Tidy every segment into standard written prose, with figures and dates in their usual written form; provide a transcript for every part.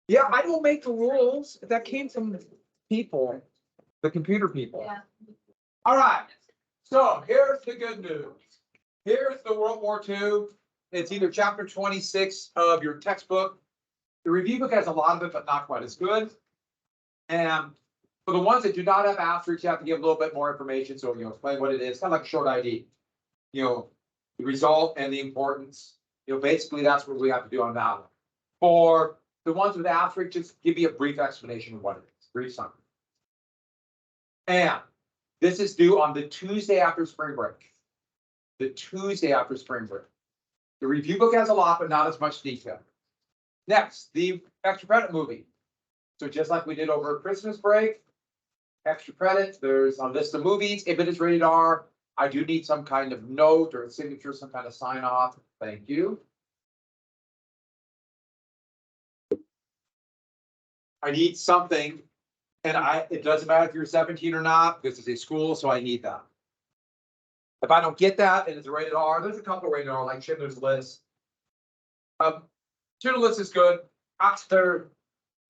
Yeah, I don't make the rules. That came from people, the computer people. Yeah. All right, so here's the good news. Here's the World War II. It's either chapter 26 of your textbook. The review book has a lot of it, but not quite as good. And for the ones that do not have asterisks, you have to give a little bit more information. So, explain what it is, kind of like a short ID. The result and the importance. Basically that's what we have to do on that one. For the ones with asterisks, just give you a brief explanation of what it is, brief summary. And this is due on the Tuesday after spring break. The Tuesday after spring break. The review book has a lot, but not as much detail. Next, the extra credit movie. So just like we did over Christmas break, extra credit, there's a list of movies. If it is rated R, I do need some kind of note or a signature, some kind of sign off. Thank you. I need something, and it doesn't matter if you're 17 or not, because it's a school, so I need that. If I don't get that and it's rated R, there's a couple rated R, like Schindler's List. Schindler's List is good. There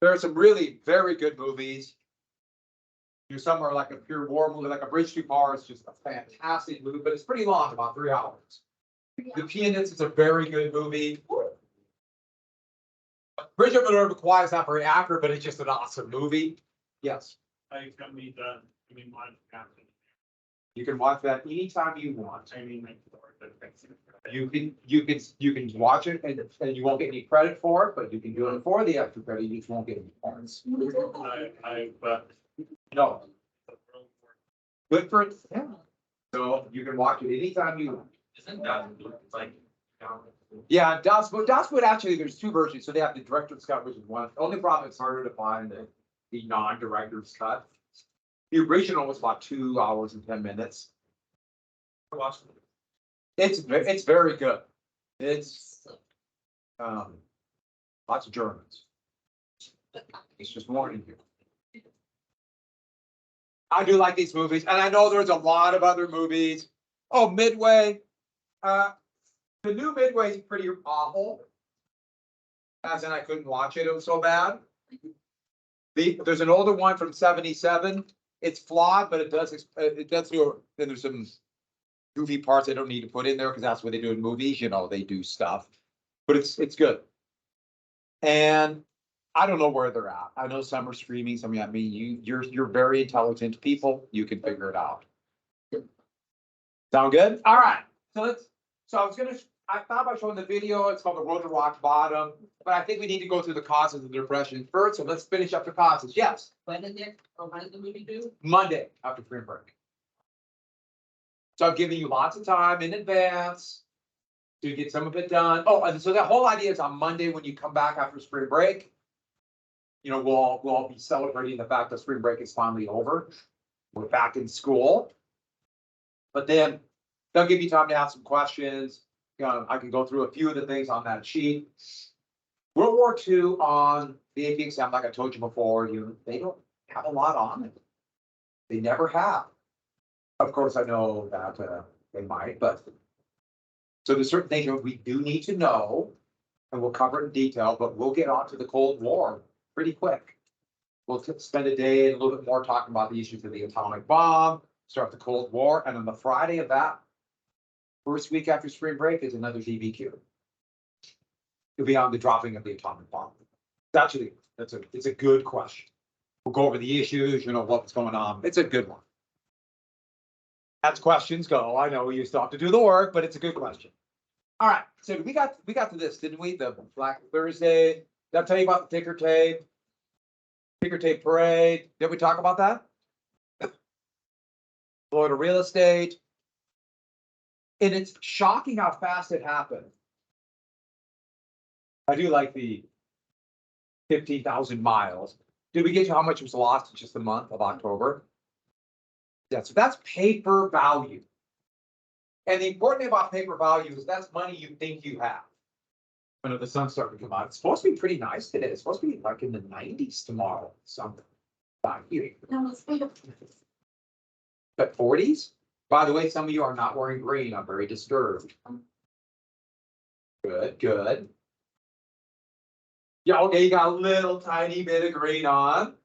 are some really very good movies. Some are like a pure war movie, like A Bridge Too Far is just a fantastic movie, but it's pretty long, about 3 hours. The Pianist is a very good movie. Bridge Over the River Kwai is not very accurate, but it's just an awesome movie. Yes. I got me done. I mean, one after. You can watch that anytime you want. I mean, like, You can watch it and you won't get any credit for it, but you can do it for the extra credit. You just won't get any points. but No. Good for it. Yeah. So you can watch it anytime you want. isn't that like? Yeah, Daswood actually, there's 2 versions. So they have the director's cut, which is one. The only problem, it's harder to find the non-director's cut. The original was about 2 hours and 10 minutes. It's very good. It's lots of Germans. It's just warning you. I do like these movies, and I know there's a lot of other movies. Oh, Midway. The new Midway is pretty awful. As in, I couldn't watch it. It was so bad. There's an older one from '77. It's flawed, but it does do. Then there's some goofy parts I don't need to put in there because that's what they do in movies. They do stuff, but it's good. And I don't know where they're at. I know some are streaming. Some of you're very intelligent people. You can figure it out. Sound good? All right. I thought about showing the video. It's called The Road to Rock Bottom, but I think we need to go through the causes of the depression first. So let's finish up the causes. Yes. When did the movie do? Monday after spring break. So I'm giving you lots of time in advance to get some of it done. Oh, and so that whole idea is on Monday when you come back after spring break. We'll all be celebrating the fact that spring break is finally over. We're back in school. But then they'll give you time to ask some questions. I can go through a few of the things on that sheet. World War II on the AP exam, like I told you before, they don't have a lot on it. They never have. Of course, I know that they might, but so there's certain things that we do need to know, and we'll cover it in detail, but we'll get on to the Cold War pretty quick. We'll spend a day and a little bit more talking about the issues of the atomic bomb, start the Cold War, and on the Friday of that first week after spring break is another DBQ. It'll be on the dropping of the atomic bomb. Actually, it's a good question. We'll go over the issues, what's going on. It's a good one. As questions go, I know you still have to do the work, but it's a good question. All right, so we got to this, didn't we? The Black Thursday. Did I tell you about the ticker tape parade? Did we talk about that? Florida real estate. And it's shocking how fast it happened. I do like the 15,000 miles. Did we get to how much was lost in just the month of October? Yeah, so that's paper value. And the important thing about paper value is that's money you think you have. When the sun's starting to come out, it's supposed to be pretty nice today. It's supposed to be like in the 90s tomorrow. Something. Not here. No, it's But 40s? By the way, some of you are not wearing green. I'm very disturbed. Good. Yeah, okay, you got a little tiny bit of green on.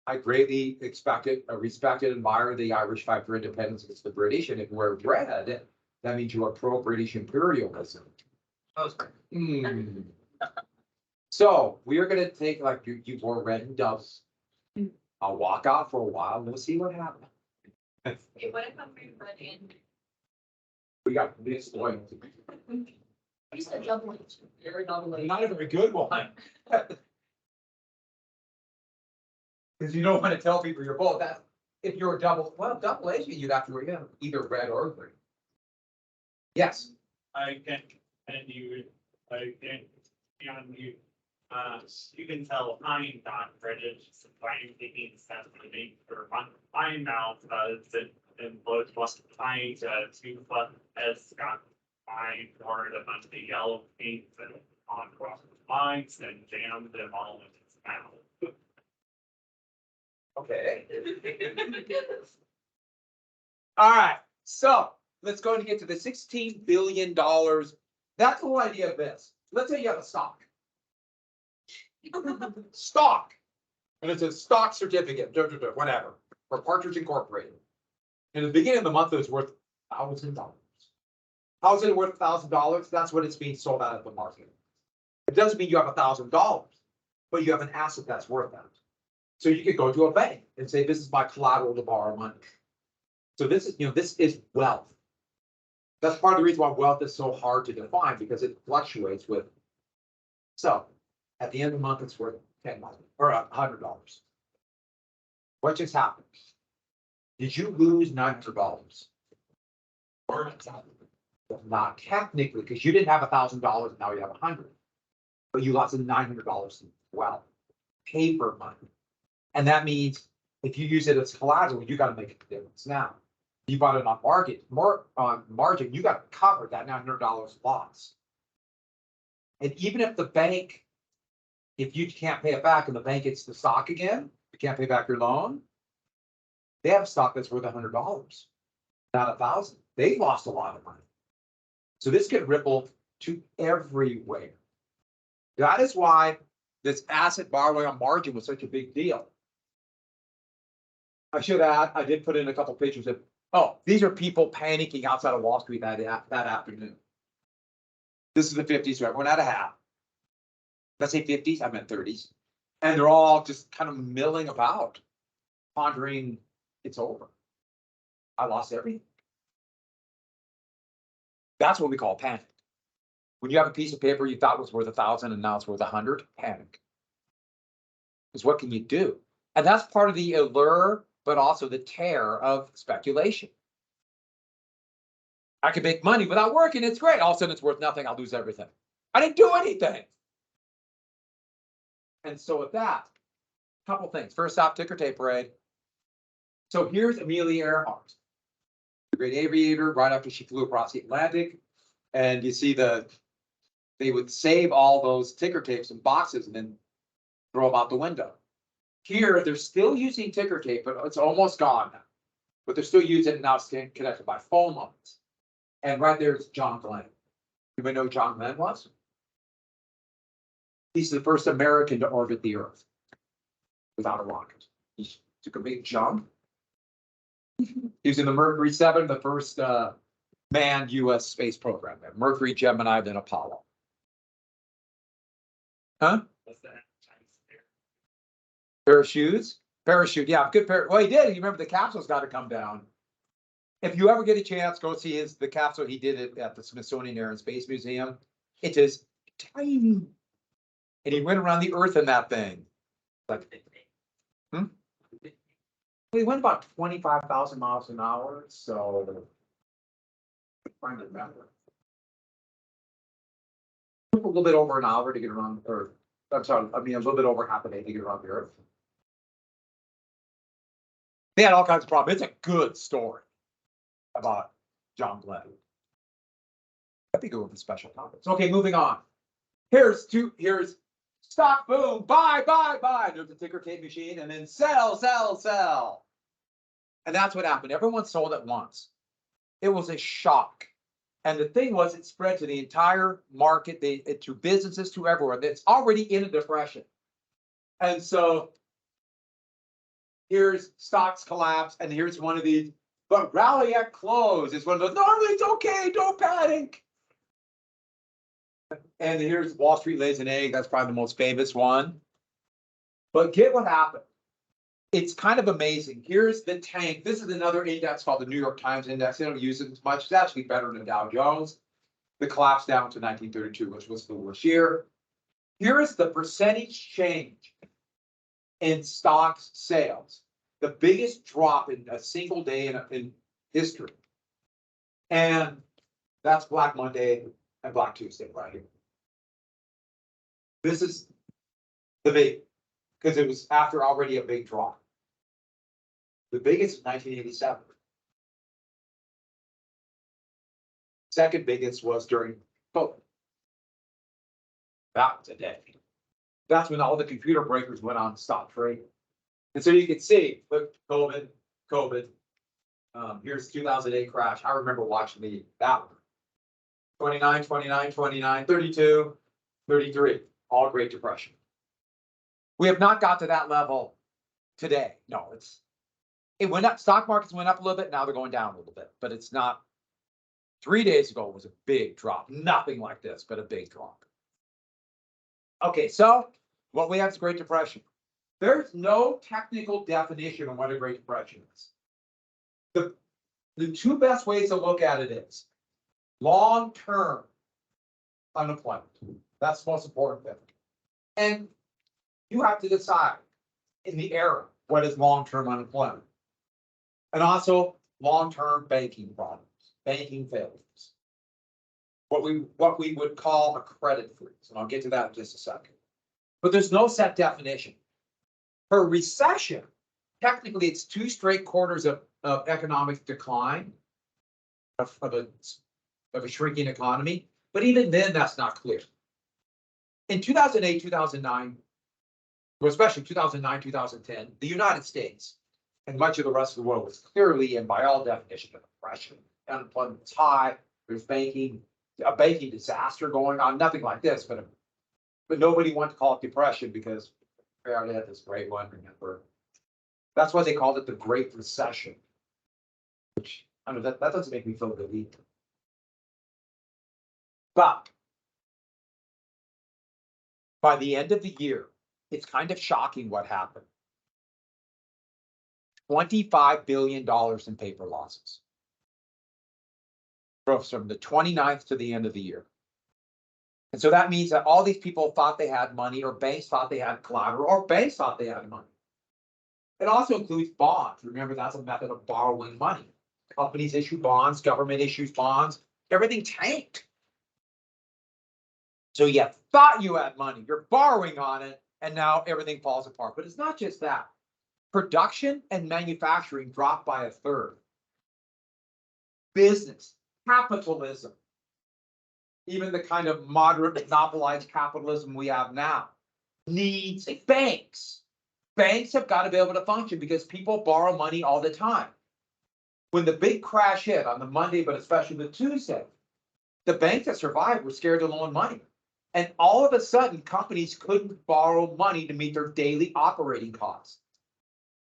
I greatly respected, admire the Irish fight for independence against the British, and if we're red, that means you are pro-British imperialism. Hmm. So we are gonna take, like, you wore red and doves. I'll walk out for a while and we'll see what happens. Hey, what if I'm reading red and? We got this one. You said double H. Very double H. Not a very good one. Cause you don't wanna tell people you're both, that, if you're a double A, you'd have to wear either red or green. Yes, I can, and you, I can, beyond you, you can tell I'm not British, so I'm taking steps to make for my mouth, and both was trying to put as got my word a bunch of yellow paint and on cross lines and jammed them all in his mouth. okay. All right, so let's go and get to the $16 billion. That's the whole idea of this. Let's say you have a stock. Stock. And it's a stock certificate, whatever, for Partridge Incorporated. In the beginning of the month, it was worth $1,000. How is it worth $1,000? That's what it's being sold at the market. It doesn't mean you have $1,000, but you have an asset that's worth that. So you could go to a bank and say, this is my collateral to borrow money. So this is, this is wealth. That's part of the reason why wealth is so hard to define, because it fluctuates with. So at the end of the month, it's worth $10 or $100. What just happened? Did you lose $900? Or not technically, because you didn't have $1,000 and now you have 100, but you lost $900 in wealth, paper money, and that means if you use it as collateral, you got to make a difference. Now, you bought it on margin, you got to cover that $900 loss. And even if the bank, if you can't pay it back and the bank gets the stock again, you can't pay back your loan, they have stock that's worth $100, not $1,000. They lost a lot of money. So this could ripple to everywhere. That is why this asset borrowing on margin was such a big deal. I should add, I did put in a couple pictures of, these are people panicking outside of Wall Street that afternoon. This is the 50s, so everyone had a hat. Let's say 50s, I meant 30s. And they're all just kind of milling about, pondering, it's over. I lost everything. That's what we call panic. When you have a piece of paper you thought was worth 1,000 and now it's worth 100, panic. Because what can you do? And that's part of the allure, but also the terror of speculation. I can make money without working, it's great. All of a sudden it's worth nothing, I'll lose everything. I didn't do anything. And so with that, a couple things. First off, ticker tape parade. So here's Amelia Earhart, the great aviator, right after she flew across the Atlantic. And you see they would save all those ticker tapes in boxes and then throw them out the window. Here, they're still using ticker tape, but it's almost gone now. But they're still using it now, connected by phone lines. And right there is John Glenn. Anybody know who John Glenn was? He's the first American to orbit the Earth without a rocket. He took a big jump. He was in the Mercury 7, the first manned U.S. space program. Mercury, Gemini, then Apollo. Huh? What's that? Parachutes? Parachute, yeah, good pair. Well, he did. You remember the capsule's got to come down. If you ever get a chance, go see the capsule. He did it at the Smithsonian Air and Space Museum. It is tiny. And he went around the Earth in that thing. Like, we went about 25,000 miles an hour, so trying to remember. Took a little bit over an hour to get around the Earth. I'm sorry, I mean a little bit over half a day to get around the Earth. They had all kinds of problems. It's a good story about John Glenn. I think it would be special topics. Okay, moving on. Here's stock, boom, buy. There's a ticker tape machine, and then sell. And that's what happened. Everyone sold at once. It was a shock. And the thing was, it spread to the entire market, to businesses, to everywhere. It's already in a depression. And so here's stocks collapse, and here's one of these, but rally at close is one of those, no, it's okay, don't panic. And here's Wall Street lays an egg. That's probably the most famous one. But get what happened. It's kind of amazing. Here's the tank. This is another index called the New York Times Index. They don't use it as much. It's actually better than Dow Jones. The collapse down to 1932, which was the worst year. Here is the percentage change in stocks sales. The biggest drop in a single day in history. And that's Black Monday and Black Tuesday right here. This is the big, because it was after already a big drop. The biggest is 1987. Second biggest was during COVID. That was a day. That's when all the computer breakers went on to stop trading. And so you can see, look, COVID. Here's 2008 crash. I remember watching that one. 29, 32, 33, all Great Depression. We have not got to that level today. No, it went up. Stock markets went up a little bit. Now they're going down a little bit, but it's not. 3 days ago was a big drop. Nothing like this, but a big drop. Okay, so what we have is Great Depression. There's no technical definition on what a Great Depression is. The two best ways to look at it is long-term unemployment. That's the most important thing. And you have to decide in the era what is long-term unemployment. And also long-term banking problems, banking failures. What we would call a credit freeze. And I'll get to that in just a second. But there's no set definition. For a recession, technically it's 2 straight quarters of economic decline of a shrinking economy. But even then, that's not clear. In 2008, 2009, well, especially 2009, 2010, the United States and much of the rest of the world was clearly, and by all definitions, a depression. Unemployment was high. There's a banking disaster going on. Nothing like this, but nobody wanted to call it depression because we already had this great one. Remember, that's why they called it the Great Recession. Which I don't know, that doesn't make me feel good either. But by the end of the year, it's kind of shocking what happened. $25 billion in paper losses. From the 29th to the end of the year. And so that means that all these people thought they had money, or banks thought they had collateral, or banks thought they had money. It also includes bonds. Remember, that's a method of borrowing money. Companies issue bonds, government issues bonds, everything tanked. So you thought you had money, you're borrowing on it, and now everything falls apart. But it's not just that. Production and manufacturing dropped by 1/3. Business, capitalism, even the kind of moderate monopolized capitalism we have now, needs banks. Banks have got to be able to function because people borrow money all the time. When the big crash hit on the Monday, but especially the Tuesday, the banks that survived were scared to loan money. And all of a sudden, companies couldn't borrow money to meet their daily operating costs.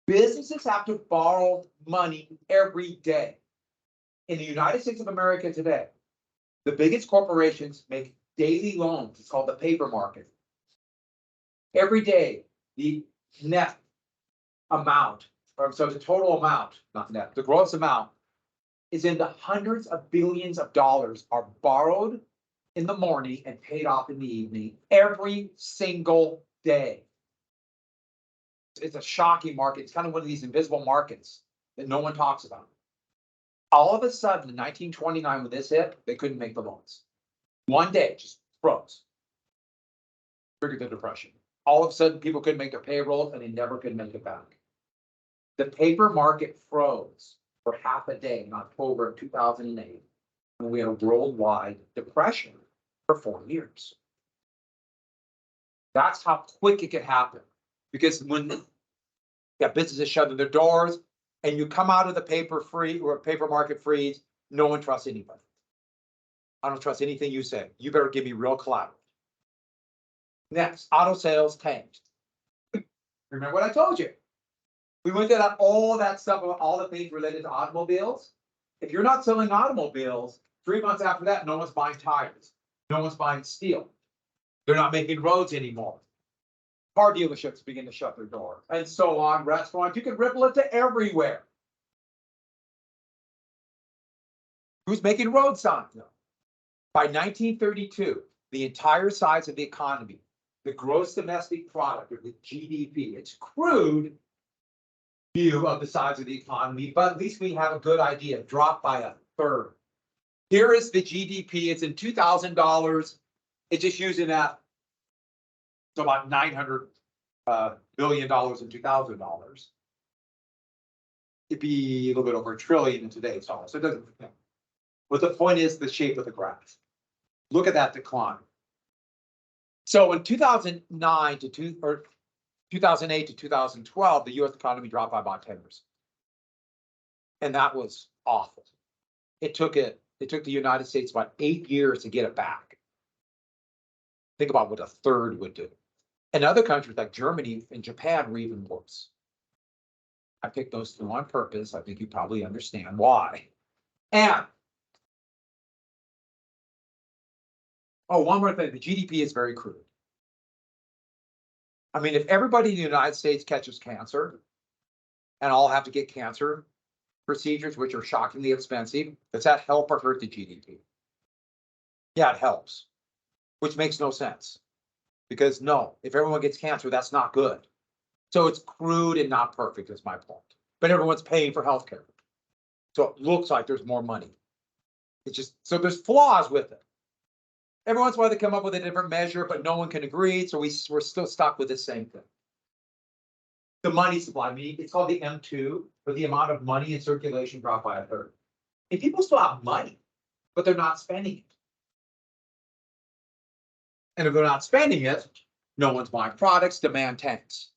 Businesses have to borrow money every day. In the United States of America today, the biggest corporations make daily loans. It's called the paper market. Every day, the net amount, or so the total amount, not net, the gross amount is in the hundreds of billions of dollars are borrowed in the morning and paid off in the evening every single day. It's a shocking market. It's kind of one of these invisible markets that no one talks about. All of a sudden, in 1929, when this hit, they couldn't make the loans. One day, just froze. Triggered the depression. All of a sudden, people couldn't make their payrolls, and they never could make it back. The paper market froze for half a day in October of 2008, and we had a worldwide depression for 4 years. That's how quick it could happen. Because when you got businesses shutting their doors, and you come out of the paper market freeze, no one trusts anybody. I don't trust anything you say. You better give me real collateral. Next, auto sales tanked. Remember what I told you? We went at all that stuff, all the things related to automobiles. If you're not selling automobiles, 3 months after that, no one's buying tires. No one's buying steel. They're not making roads anymore. Car dealerships begin to shut their doors, and so on. Restaurants, you can ripple it to everywhere. Who's making road signs? By 1932, the entire size of the economy, the gross domestic product, or the GDP, it's crude view of the size of the economy, but at least we have a good idea, dropped by a third. Here is the GDP, it's in $2,000. It's just using that. So about $900 billion in $2,000. It'd be a little bit over $1 trillion in today's dollars, so it doesn't. But the point is the shape of the graph. Look at that decline. So in 2008 to 2012, the US economy dropped by about 10%. And that was awful. It took the United States about 8 years to get it back. Think about what a third would do. And other countries like Germany and Japan were even worse. I picked those two on purpose. I think you probably understand why. And one more thing, the GDP is very crude. I mean, if everybody in the United States catches cancer and all have to get cancer procedures, which are shockingly expensive, does that help or hurt the GDP? Yeah, it helps, which makes no sense. Because no, if everyone gets cancer, that's not good. So it's crude and not perfect is my point. But everyone's paying for healthcare. So it looks like there's more money. It's just, so there's flaws with it. Every once in a while they come up with a different measure, but no one can agree. So we're still stuck with the same thing. The money supply, it's called the M2, but the amount of money in circulation dropped by a third. And people still have money, but they're not spending it. And if they're not spending it, no one's buying products, demand tanks.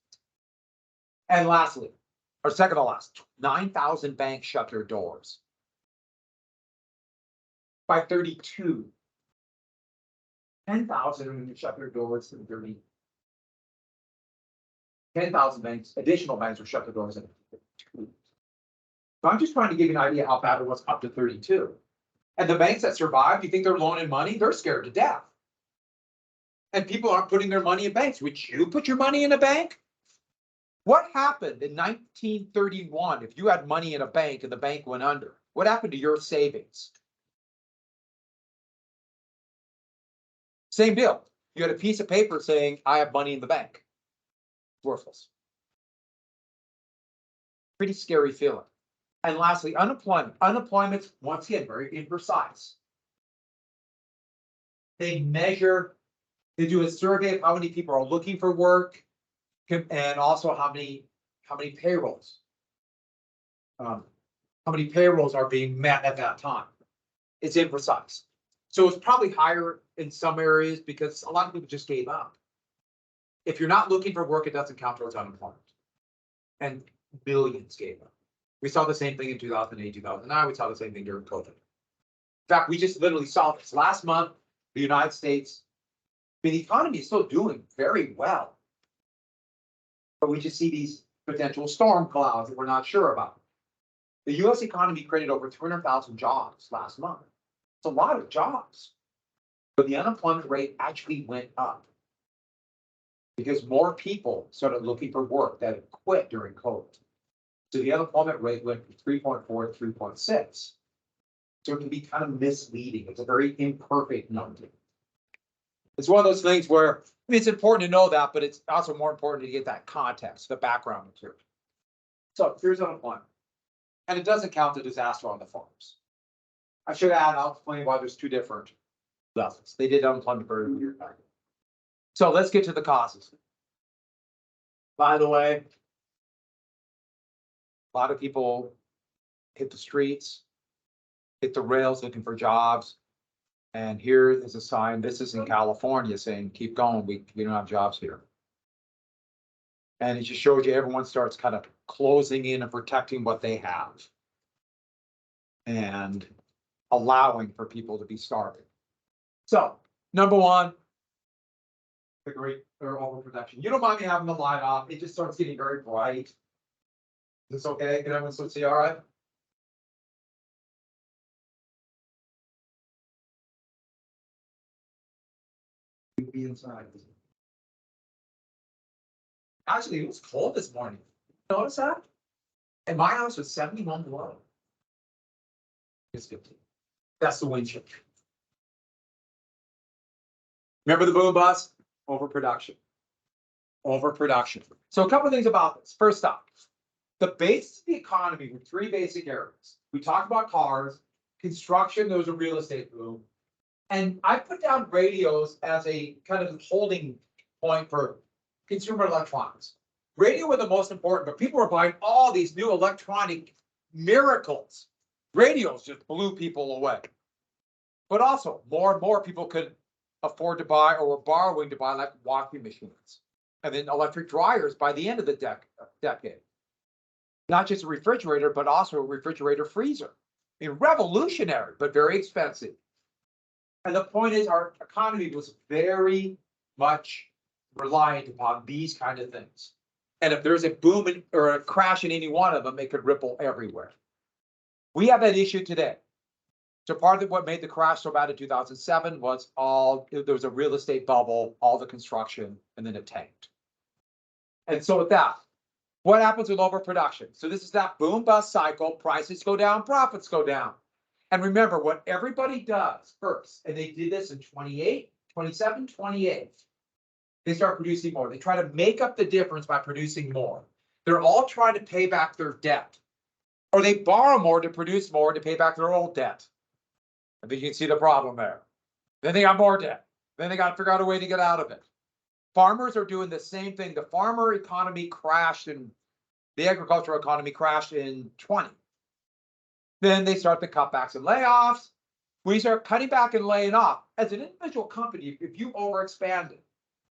And lastly, or second to last, 9,000 banks shut their doors. By 32. 10,000 are going to shut their doors in 30. 10,000 banks, additional banks will shut their doors in 32. So I'm just trying to give you an idea how bad it was up to 32. And the banks that survived, you think they're loaning money? They're scared to death. And people aren't putting their money in banks. Would you put your money in a bank? What happened in 1931 if you had money in a bank and the bank went under? What happened to your savings? Same deal. You had a piece of paper saying, I have money in the bank. Worthless. Pretty scary feeling. And lastly, unemployment. Unemployment's, once again, very imprecise. They do a survey of how many people are looking for work and also how many payrolls. How many payrolls are being met at that time. It's imprecise. So it's probably higher in some areas because a lot of people just gave up. If you're not looking for work, it doesn't count towards unemployment. And billions gave up. We saw the same thing in 2008, 2009. We saw the same thing during COVID. In fact, we just literally saw this last month. The United States, the economy is still doing very well. But we just see these potential storm clouds that we're not sure about. The US economy created over 200,000 jobs last month. It's a lot of jobs. But the unemployment rate actually went up because more people started looking for work that had quit during COVID. So the unemployment rate went from 3.4 to 3.6. So it can be kind of misleading. It's a very imperfect number. It's one of those things where, I mean, it's important to know that, but it's also more important to get that context, the background material. So here's unemployment. And it doesn't count the disaster on the farms. I should add, I'll explain why there's two different levels. They did unemployment very weird back then. So let's get to the causes. By the way, a lot of people hit the streets, hit the rails looking for jobs. And here is a sign, this is in California, saying, keep going, we don't have jobs here. And it just shows you everyone starts kind of closing in and protecting what they have. And allowing for people to be starving. So, number one, the great or overproduction. You don't mind me having the light off. It just starts getting very bright. Is this okay? Can everyone still see all right? Be inside. Actually, it was cold this morning. Notice that? And my house was 71 below. It's 15. That's the wind chill. Remember the boom bust? Overproduction. Overproduction. So a couple of things about this. First off, the base of the economy were three basic areas. We talked about cars, construction, there was a real estate boom. And I put down radios as a kind of holding point for consumer electronics. Radio were the most important, but people were buying all these new electronic miracles. Radios just blew people away. But also, more and more people could afford to buy or were borrowing to buy like washing machines. And then electric dryers by the end of the decade. Not just a refrigerator, but also a refrigerator freezer. I mean, revolutionary, but very expensive. And the point is, our economy was very much reliant upon these kind of things. And if there's a boom or a crash in any one of them, it could ripple everywhere. We have that issue today. So part of what made the crash so bad in 2007 was there was a real estate bubble, all the construction, and then it tanked. And so with that, what happens with overproduction? So this is that boom bust cycle, prices go down, profits go down. And remember what everybody does first, and they did this in 27, 28. They start producing more. They try to make up the difference by producing more. They're all trying to pay back their debt. Or they borrow more to produce more to pay back their old debt. I think you can see the problem there. Then they got more debt. Then they got to figure out a way to get out of it. Farmers are doing the same thing. The farmer economy crashed and the agricultural economy crashed in 20. Then they start the cutbacks and layoffs. When you start cutting back and laying off, as an individual company, if you overexpanded,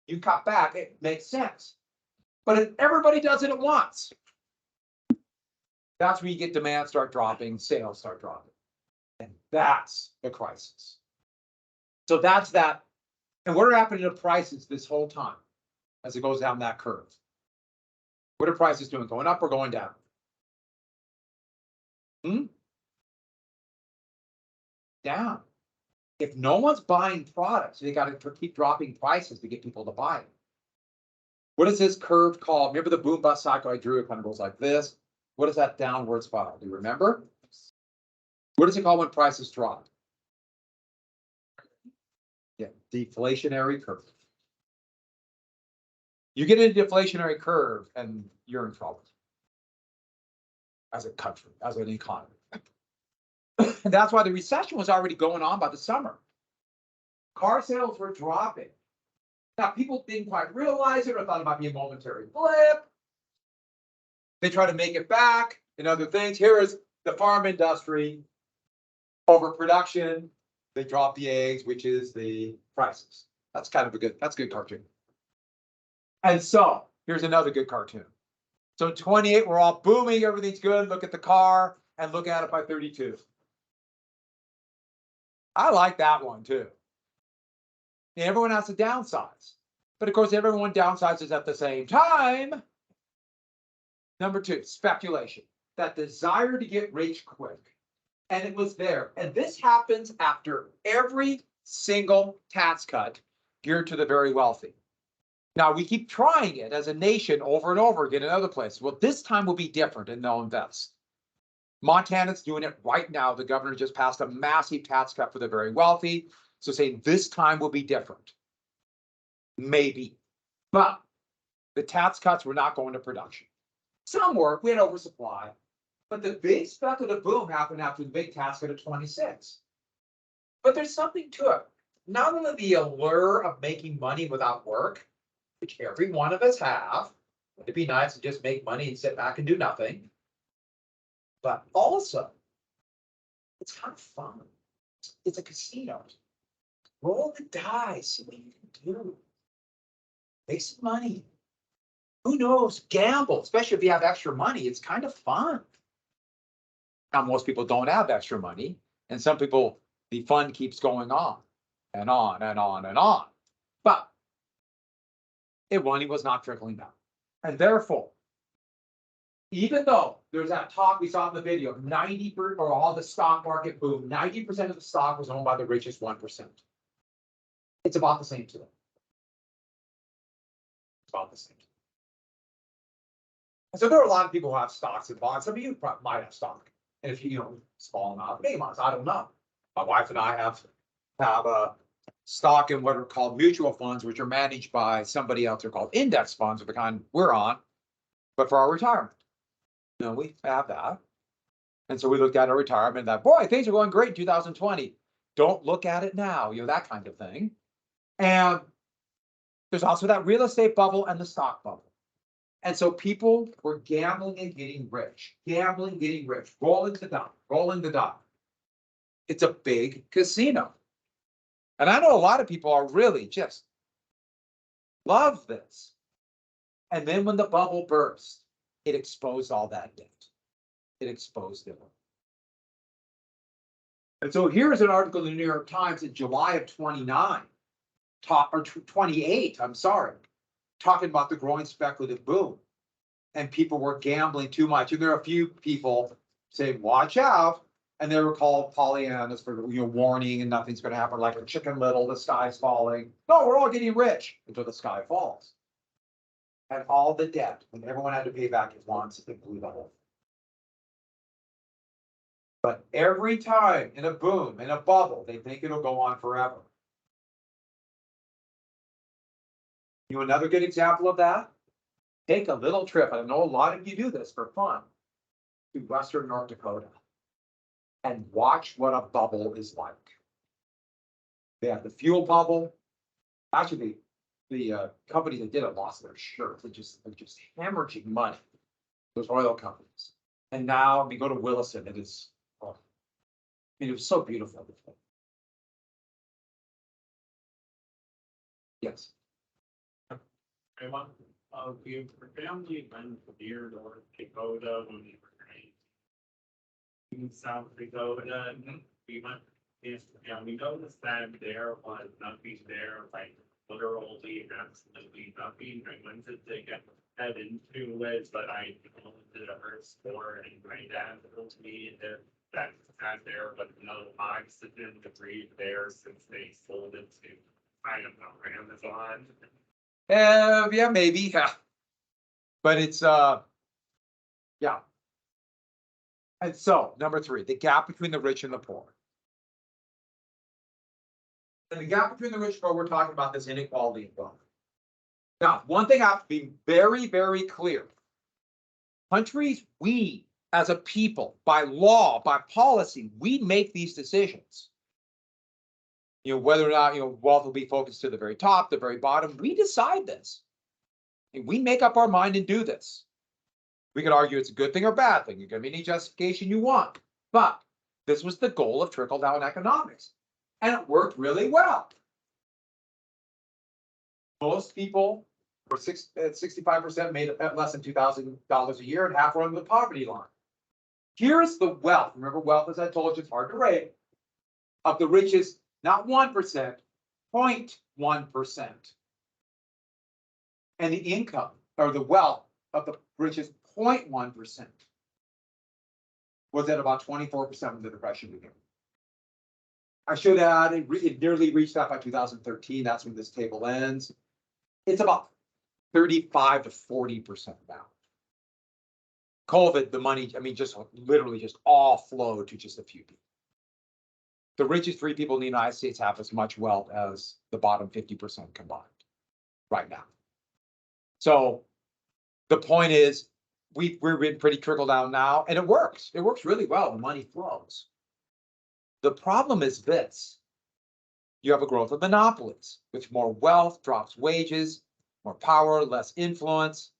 you cut back, it makes sense. But if everybody does it at once, that's where you get demand start dropping, sales start dropping. And that's the crisis. So that's that. And what are happening to prices this whole time as it goes down that curve? What are prices doing? Going up or going down? Down. If no one's buying products, they got to keep dropping prices to get people to buy it. What is this curve called? Remember the boom bust cycle I drew? It kind of goes like this. What is that downward spiral? Do you remember? What is it called when prices drop? Yeah, deflationary curve. You get into deflationary curve and you're in trouble as a country, as an economy. And that's why the recession was already going on by the summer. Car sales were dropping. Now, people didn't quite realize it or thought it might be a momentary blip. They try to make it back and other things. Here is the farm industry, overproduction. They drop the eggs, which is the prices. That's kind of a good cartoon. And so here's another good cartoon. So 28, we're all booming, everything's good. Look at the car and look at it by 32. I like that one too. And everyone has to downsize. But of course, everyone downsizes at the same time. Number two, speculation. That desire to get rich quick. And it was there. And this happens after every single tax cut geared to the very wealthy. Now, we keep trying it as a nation over and over again in other places. Well, this time will be different and they'll invest. Montana's doing it right now. The governor just passed a massive tax cut for the very wealthy. So saying this time will be different. Maybe. But the tax cuts were not going to production. Some were. We had oversupply. But the big speculative boom happened after the big tax cut of 26. But there's something to it. Not only the allure of making money without work, which every one of us have. It'd be nice to just make money and sit back and do nothing. But also, it's kind of fun. It's a casino. Roll the dice, see what you can do. Make some money. Who knows? Gamble, especially if you have extra money. It's kind of fun. Now, most people don't have extra money, and some people, the fun keeps going on. and on and on and on. But it money was not trickling down. And therefore, even though there's that talk we saw in the video, 90% or all the stock market boom, 90% of the stock was owned by the richest 1%. It's about the same today. It's about the same. And so there are a lot of people who have stocks and bonds. Some of you might have stock. And if you know, small amount, big amounts, I don't know. My wife and I have a stock in what are called mutual funds, which are managed by somebody else. They're called index funds, of the kind we're on, but for our retirement. You know, we have that. And so we looked at our retirement and that, boy, things are going great in 2020. Don't look at it now, you know, that kind of thing. And there's also that real estate bubble and the stock bubble. And so people were gambling and getting rich, rolling the die. It's a big casino. And I know a lot of people are really just love this. And then when the bubble burst, it exposed all that debt. It exposed it. And so here's an article in the New York Times in July of 28, I'm sorry, talking about the growing speculative boom. And people were gambling too much. And there are a few people saying, watch out. And they were called Pollyannas for, you know, warning and nothing's going to happen, like a Chicken Little, the sky's falling. No, we're all getting rich until the sky falls. And all the debt, and everyone had to pay back at once, it blew the whole. But every time in a boom, in a bubble, they think it'll go on forever. You know, another good example of that? Take a little trip. I know a lot of you do this for fun, to Western North Dakota and watch what a bubble is like. They have the fuel bubble. Actually, the company that did it lost their shirt. They're just hemorrhaging money, those oil companies. And now we go to Williston. It is, oh, I mean, it was so beautiful. Yes. I want, we, our family went to Deer, North Dakota when we were in South Dakota. We went, yeah, we noticed that there was nothing there, like literally absolutely nothing. I went to head into it, but I did a earth store and my dad told me that there was no oxygen to breathe there since they sold it to, I don't know, Amazon. Yeah, maybe. Yeah. But it's yeah. And so number 3, the gap between the rich and the poor. And the gap between the rich and poor, we're talking about this inequality of wealth. Now, one thing I have to be very, very clear. Countries, we as a people, by law, by policy, we make these decisions. You know, whether or not, you know, wealth will be focused to the very top, the very bottom, we decide this. And we make up our mind and do this. We could argue it's a good thing or bad thing. You can give me any justification you want. But this was the goal of trickle-down economics. And it worked really well. Most people, or 65% made less than $2,000 a year, and half were under the poverty line. Here's the wealth. Remember, wealth, as I told you, it's hard to rate. Of the richest, not 1%, 0.1%. And the income, or the wealth of the richest 0.1%, was at about 24% when the Depression began. I should add, it nearly reached that by 2013. That's when this table ends. It's about 35 to 40% now. COVID, the money, I mean, just literally just all flowed to just a few people. The richest 3 people in the United States have as much wealth as the bottom 50% combined right now. So the point is, we're been pretty trickle down now, and it works. It works really well. The money flows. The problem is this. You have a growth of monopolies, which more wealth drops wages, more power, less influence.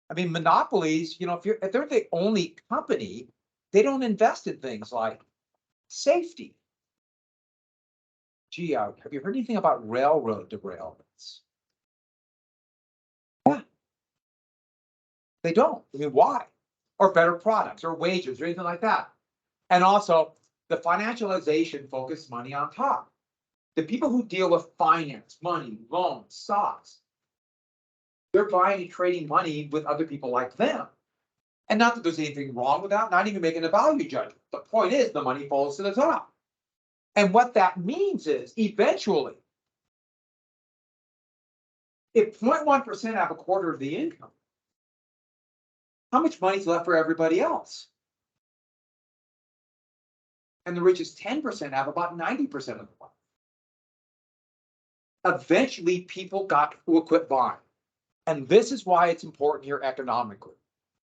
I mean, monopolies, you know, if they're the only company, they don't invest in things like safety. Gee, have you heard anything about railroad derailments? Yeah. They don't. I mean, why? Or better products or wages or anything like that. And also, the financialization focused money on top. The people who deal with finance, money, loans, stocks, they're buying and trading money with other people like them. And not that there's anything wrong with that, not even making a value judgment. The point is the money falls to the top. And what that means is eventually, if 0.1% have a quarter of the income, how much money is left for everybody else? And the richest 10% have about 90% of the wealth. Eventually, people will quit buying. And this is why it's important here economically.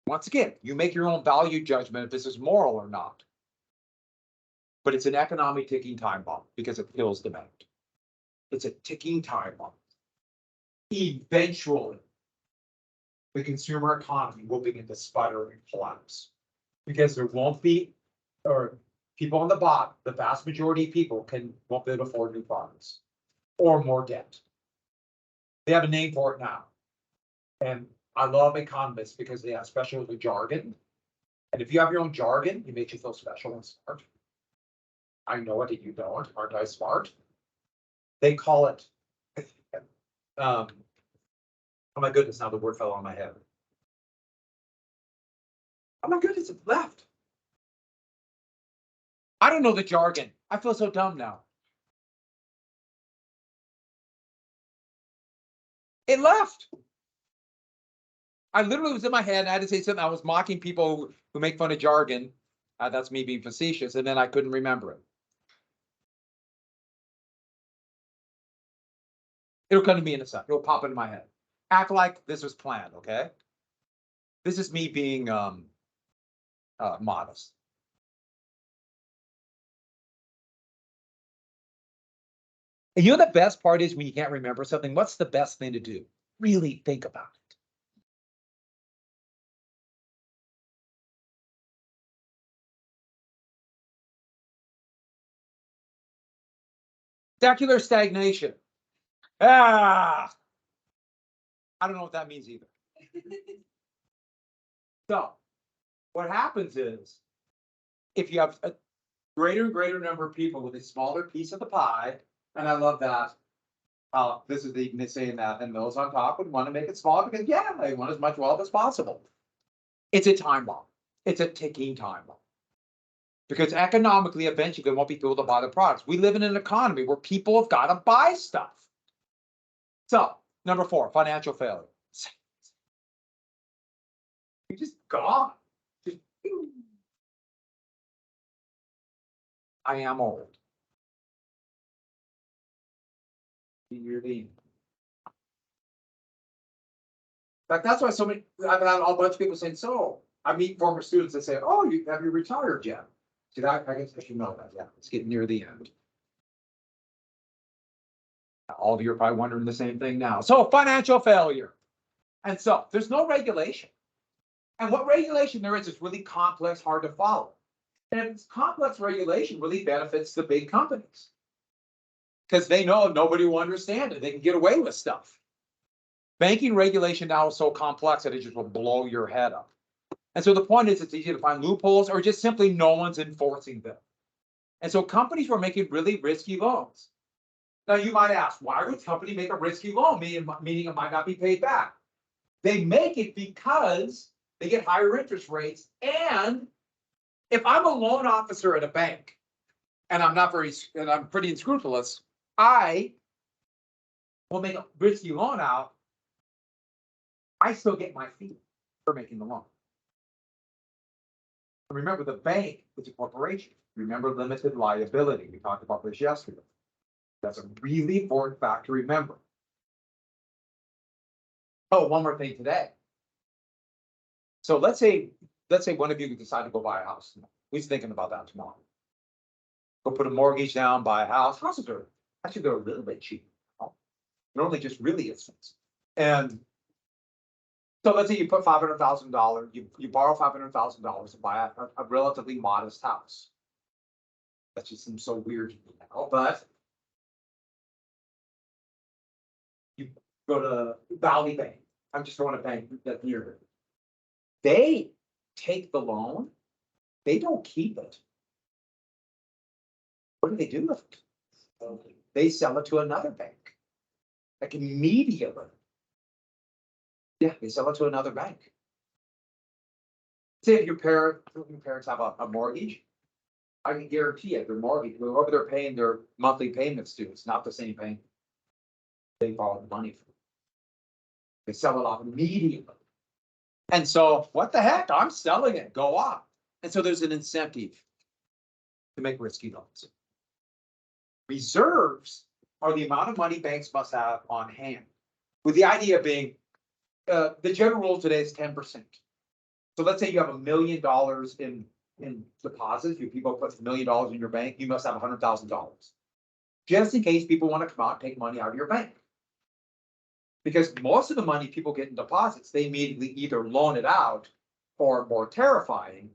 Once again, you make your own value judgment if this is moral or not. But it's an economic ticking time bomb because it kills demand. It's a ticking time bomb. Eventually, the consumer economy will begin to sputter and collapse because there won't be, or people on the bottom, the vast majority of people won't be able to afford new products or more debt. They have a name for it now. And I love economists because they have special jargon. And if you have your own jargon, it makes you feel special and smart. I know it and you don't. Aren't I smart? They call it, oh my goodness, now the word fell on my head. Oh my goodness, it left. I don't know the jargon. I feel so dumb now. It left. I literally was in my head. I had to say something. I was mocking people who make fun of jargon. That's me being facetious. And then I couldn't remember it. It'll come to me in a sec. It'll pop into my head. Act like this was planned, okay? This is me being modest. And you know the best part is when you can't remember something, what's the best thing to do? Really think about it. Secular stagnation. I don't know what that means either. So what happens is if you have a greater and greater number of people with a smaller piece of the pie, and I love that. This is the saying that, and those on top would want to make it small because, yeah, they want as much wealth as possible. It's a time bomb. It's a ticking time bomb. Because economically, eventually, there won't be people to buy the products. We live in an economy where people have got to buy stuff. So, number 4, financial failure. You're just gone. I am old. You're the. In fact, that's why so many. I've had a bunch of people saying, "So." I meet former students that say, "Oh, have you retired yet?" See, I guess I should know that. Yeah, it's getting near the end. All of you are probably wondering the same thing now. So, financial failure, and so there's no regulation. And what regulation there is really complex, hard to follow. And complex regulation really benefits the big companies because they know nobody will understand it. They can get away with stuff. Banking regulation now is so complex that it just will blow your head up. And so the point is it's easy to find loopholes or just simply no one's enforcing them. And so companies were making really risky loans. Now you might ask, why would a company make a risky loan, meaning it might not be paid back? They make it because they get higher interest rates. And if I'm a loan officer at a bank and I'm pretty unscrupulous, I will make a risky loan out. I still get my fee for making the loan. Remember, the bank is a corporation. Remember limited liability. We talked about this yesterday. That's a really important fact to remember. Oh, one more thing today. So let's say one of you decide to go buy a house. Who's thinking about that tomorrow? Go put a mortgage down, buy a house. Houses are actually they're a little bit cheap. They're only just really expensive. And so let's say you put $500,000, you borrow $500,000 to buy a relatively modest house. That just seems so weird to me now, but you go to Valley Bank. I'm just throwing a bank that's near it. They take the loan, they don't keep it. What do they do with it? they sell it to another bank. Like immediately. Yeah, they sell it to another bank. Say if your parents have a mortgage, I can guarantee it, their mortgage, whoever they're paying their monthly payments to, it's not the same bank they borrow the money from. They sell it off immediately. And so what the heck? I'm selling it, go off. And so there's an incentive to make risky loans. Reserves are the amount of money banks must have on hand, with the idea being the general rule today is 10%. So let's say you have $1 million in deposits, you people put $1 million in your bank, you must have $100,000. Just in case people want to come out and take money out of your bank. Because most of the money people get in deposits, they immediately either loan it out, or more terrifying,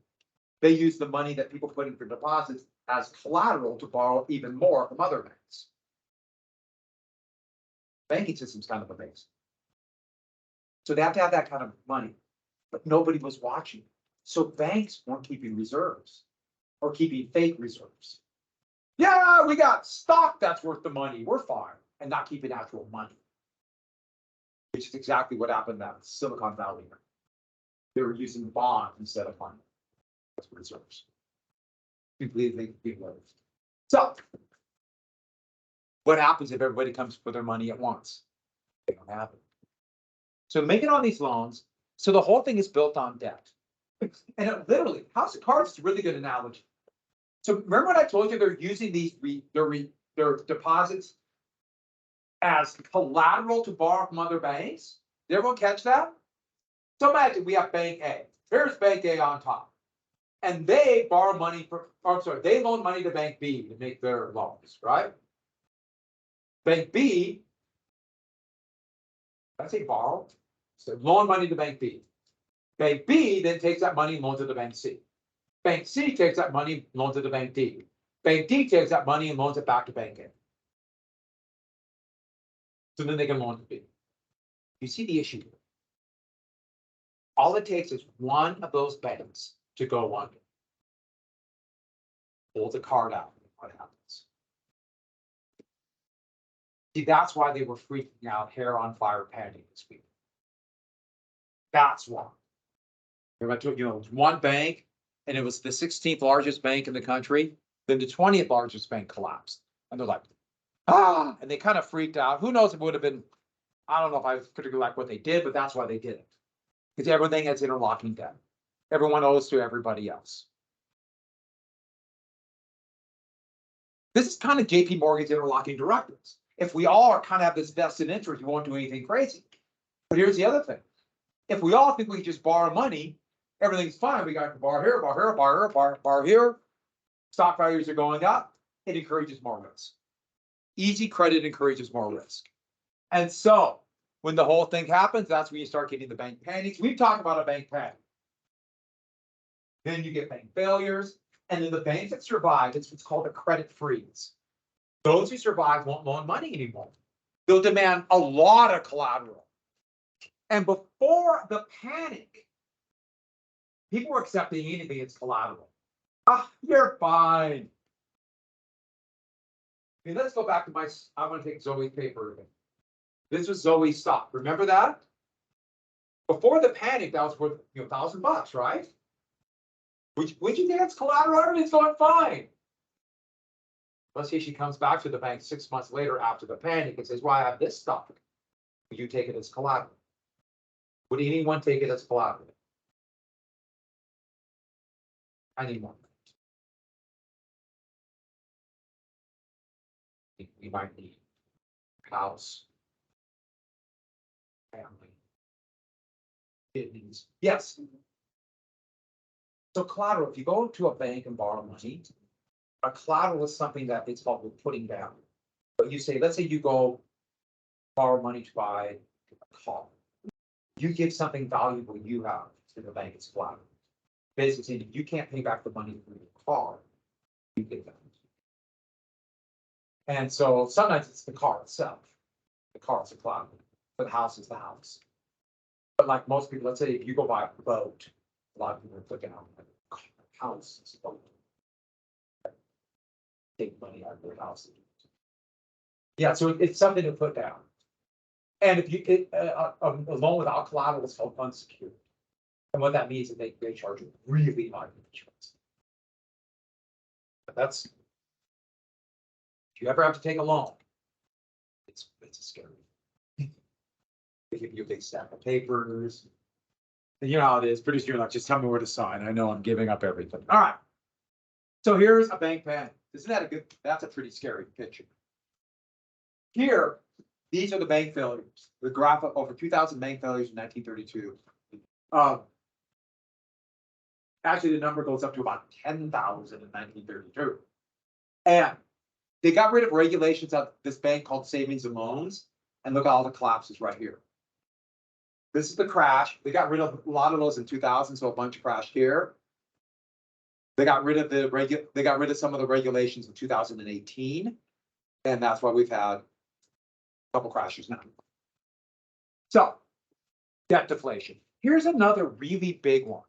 they use the money that people put in for deposits as collateral to borrow even more from other banks. Banking system's kind of amazing. So they have to have that kind of money, but nobody was watching. So banks weren't keeping reserves or keeping fake reserves. Yeah, we got stock that's worth the money, we're fine, and not keeping actual money. Which is exactly what happened at Silicon Valley. They were using bonds instead of money as reserves. Completely. So what happens if everybody comes for their money at once? They don't have it. So making all these loans, so the whole thing is built on debt. And it literally, House of Cards is a really good analogy. So remember what I told you, they're using these their deposits as collateral to borrow from other banks? Did everyone catch that? So imagine we have Bank A. Here's Bank A on top. And they borrow money they loan money to Bank B to make their loans, right? Bank B, I say borrow, so loan money to Bank B. Bank B then takes that money and loans it to Bank C. Bank C takes that money, loans it to Bank D. Bank D takes that money and loans it back to Bank A. So then they can loan to B. You see the issue here? All it takes is one of those banks to go under. Pull the card out, what happens? See, that's why they were freaking out, hair on fire, panic this week. That's why. Remember I told you, it was one bank, and it was the 16th largest bank in the country. Then the 20th largest bank collapsed. And they're like, ah, and they kind of freaked out. Who knows if it would have been, I don't know if I particularly like what they did, but that's why they did it. Because everything has interlocking debt. Everyone owes to everybody else. This is kind of JP Morgan's interlocking directives. If we all are kind of have this vested interest, we won't do anything crazy. But here's the other thing. If we all think we just borrow money, everything's fine. We got to borrow here, borrow here, borrow here, borrow here. Stock values are going up. It encourages more risk. Easy credit encourages more risk. And so when the whole thing happens, that's when you start getting the bank panics. We've talked about a bank panic. Then you get bank failures. And then the banks that survive, it's what's called a credit freeze. Those who survive won't loan money anymore. They'll demand a lot of collateral. And before the panic, people were accepting anything as collateral. Ah, you're fine. Okay, let's go back to I want to take Zoe's paper again. This was Zoe's stock. Remember that? Before the panic, that was worth $1,000, right? Would you think it's collateral? Everything's going fine. Let's say she comes back to the bank 6 months later after the panic and says, well, I have this stock. Would you take it as collateral? Would anyone take it as collateral? Anyone? We might need house, family, kidneys. Yes. So collateral, if you go to a bank and borrow money, a collateral is something that it's called putting down. But you say, let's say you go borrow money to buy a car. You give something valuable you have to the bank as collateral. Basically, you can't pay back the money for your car. You give that. And so sometimes it's the car itself. The car is a collateral, but the house is the house. But like most people, let's say if you go buy a boat, a lot of people are clicking on the house is a boat. Take money out of their house. Yeah, so it's something to put down. And if you, a loan without collateral is called unsecured. And what that means is they charge you really high interest. But that's. If you ever have to take a loan, it's a scary. They give you a big stack of papers. And you know how it is, pretty soon you're like, just tell me where to sign. I know I'm giving up everything. All right. So here's a bank pen. Isn't that a good, that's a pretty scary picture. Here, these are the bank failures. The graph of over 2,000 bank failures in 1932. Actually, the number goes up to about 10,000 in 1932. And they got rid of regulations of this bank called Savings and Loans. And look at all the collapses right here. This is the crash. They got rid of a lot of those in 2000, so a bunch crashed here. They got rid of they got rid of some of the regulations in 2018. And that's why we've had a couple crashes now. So, debt deflation. Here's another really big one.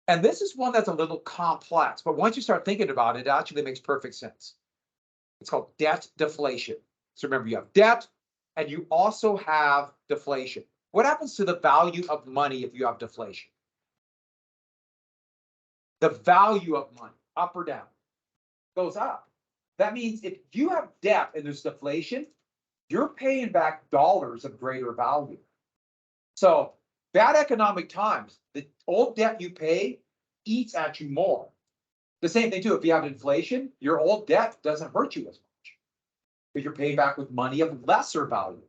And this is one that's a little complex, but once you start thinking about it, it actually makes perfect sense. It's called debt deflation. So remember, you have debt and you also have deflation. What happens to the value of money if you have deflation? The value of money, up or down, goes up. That means if you have debt and there's deflation, you're paying back dollars of greater value. So bad economic times, the old debt you pay eats at you more. The same thing too, if you have inflation, your old debt doesn't hurt you as much because you're paying back with money of lesser value.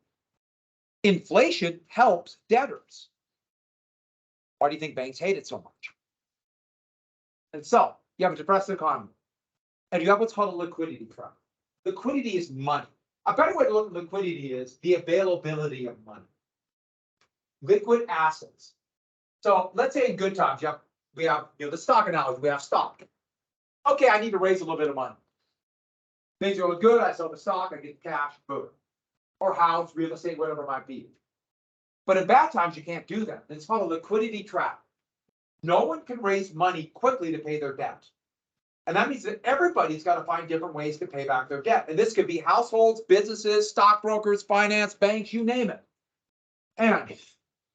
Inflation helps debtors. Why do you think banks hate it so much? And so you have a depressed economy and you have what's called a liquidity trap. Liquidity is money. A better way to look at liquidity is the availability of money. Liquid assets. So let's say in good times, we have the stock analogy, we have stock. Okay, I need to raise a little bit of money. Things are going good, I sell the stock, I get cash, boom. Or house, real estate, whatever it might be. But in bad times, you can't do that. It's called a liquidity trap. No one can raise money quickly to pay their debt. And that means that everybody's got to find different ways to pay back their debt. And this could be households, businesses, stockbrokers, finance, banks, you name it. And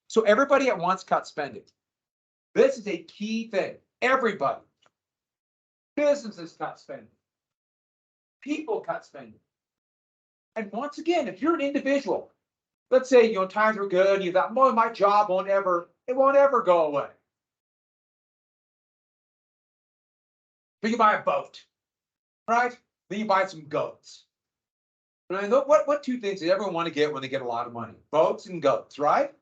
so everybody at once cut spending. This is a key thing. Everybody. Businesses cut spending. People cut spending. And once again, if you're an individual, let's say times are good, you thought, boy, my job won't ever go away. Then you buy a boat, right? Then you buy some goats. And I know what two things does everyone want to get when they get a lot of money? Boats and goats, right?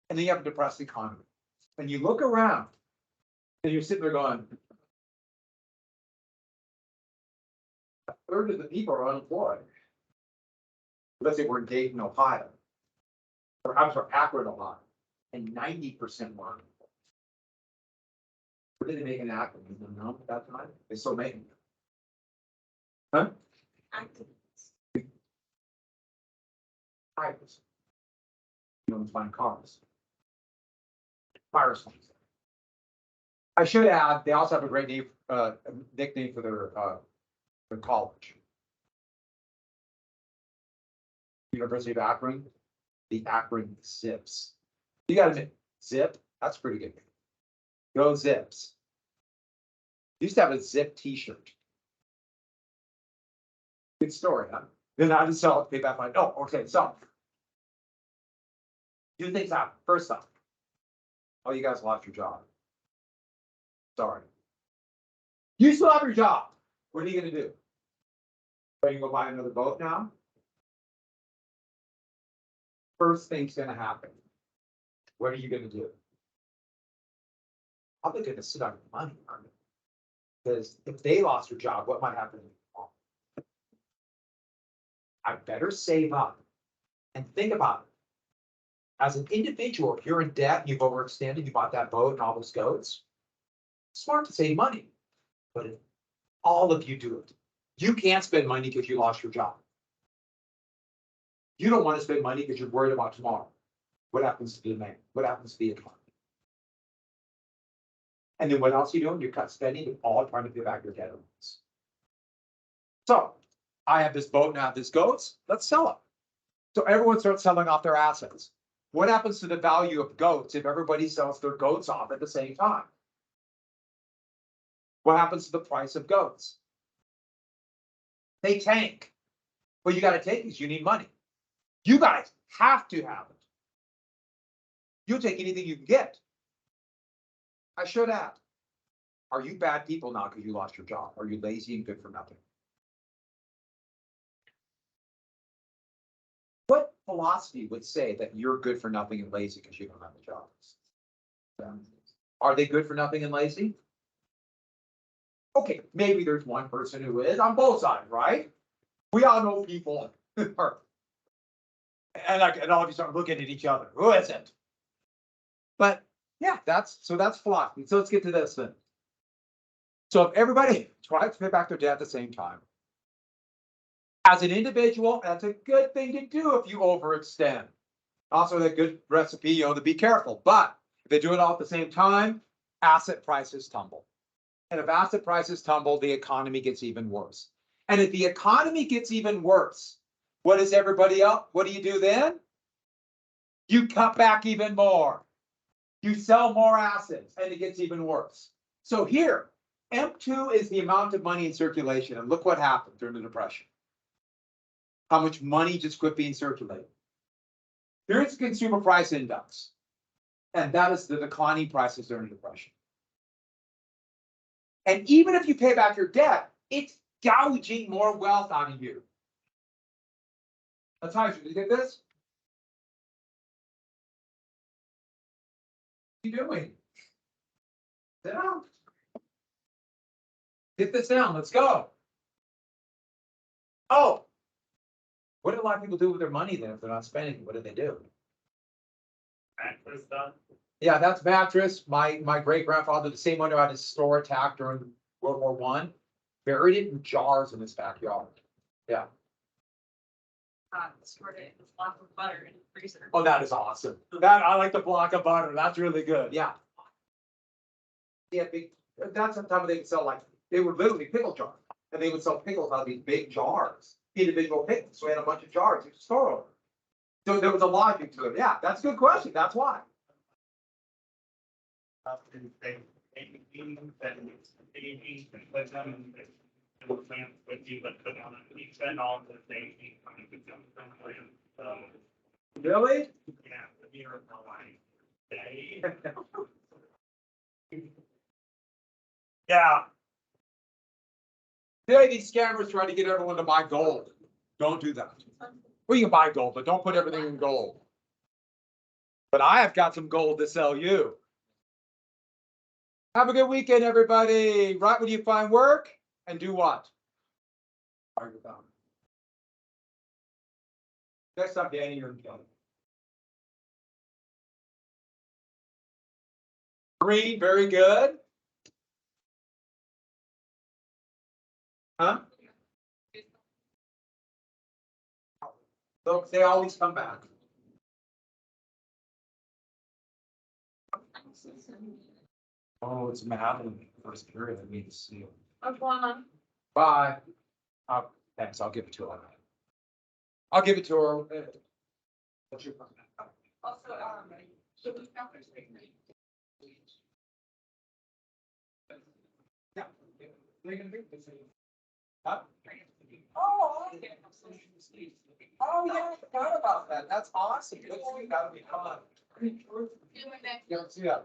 And then you have a depressed economy. And you look around and you're sitting there going, a third of the people are unemployed. Let's say we're in Dayton, Ohio. Or I'm sorry, Akron, Ohio. And 90% were unemployed. Where did they make an Akron? You don't know at that time? They still make them. Huh? Tires. Buying cars. Fire stones. I should add, they also have a great name, nickname for their college. University of Akron, the Akron Zips. You got to admit, Zip, that's pretty good. Go Zips. Used to have a Zip t-shirt. Good story, huh? Then I just sell it, pay back my, oh, okay, so. Two things happen. First off, oh, you guys lost your job. Sorry. You still have your job. What are you going to do? Are you going to go buy another boat now? First thing's going to happen. What are you going to do? Probably going to sit on your money, aren't you? Because if they lost their job, what might happen? I better save up and think about it. As an individual, if you're in debt, you've overextended, you bought that boat and all those goats, it's smart to save money. But if all of you do it, you can't spend money because you lost your job. You don't want to spend money because you're worried about tomorrow. What happens to the demand? What happens to the economy? And then what else are you doing? You cut spending, all trying to pay back your debt. So I have this boat and I have this goats, let's sell it. So everyone starts selling off their assets. What happens to the value of goats if everybody sells their goats off at the same time? What happens to the price of goats? They tank. What you gotta take is you need money. You guys have to have it. You'll take anything you can get. I should have. Are you bad people now because you lost your job? Are you lazy and good for nothing? What philosophy would say that you're good for nothing and lazy because you don't have a job? Are they good for nothing and lazy? Okay, maybe there's one person who is on both sides, right? We all know people. And all of you start looking at each other. Who is it? But yeah, that's philosophy. So let's get to this then. So if everybody tries to pay back their debt at the same time, as an individual, that's a good thing to do if you overextend. Also, a good recipe, to be careful. But if they do it all at the same time, asset prices tumble. And if asset prices tumble, the economy gets even worse. And if the economy gets even worse, what is everybody up? What do you do then? You cut back even more. You sell more assets and it gets even worse. So here, M2 is the amount of money in circulation. And look what happened during the Depression. How much money just quit being circulated. Here's the consumer price index. And that is the declining prices during the Depression. And even if you pay back your debt, it's gouging more wealth out of you. That's how you get this. What are you doing? Sit down. Get this down. Let's go. Oh, what do a lot of people do with their money then if they're not spending it? What do they do? Mattress stuff. Yeah, that's mattress. My great grandfather, the same one who had his store attacked during World War I, buried it in jars in his backyard. Yeah. Stored it in a block of butter in the freezer. Oh, that is awesome. That I like the block of butter. That's really good. Yeah. Yeah, that's sometimes they would sell they were literally pickle jars, and they would sell pickles out of these big jars, individual pickles. So we had a bunch of jars you could store over. So there was a logic to it. Yeah, that's a good question. That's why. Really? Yeah. Today, these scammers try to get everyone to buy gold. Don't do that. Well, you can buy gold, but don't put everything in gold. But I have got some gold to sell you. Have a good weekend, everybody. Right when you find work and do what? Next time, Danny, you're in Kelly. Green, very good. Huh? Look, they always come back. Oh, it's Madeline, first period. I need to see it. What's going on? Bye. Thanks, I'll give it to her. I'll give it to her. What's your phone? Also, should we count this thing? Yeah. Huh? Oh, Oh, yeah, I forgot about that. That's awesome. Good for you. That'll be fun. Yeah, let's see that.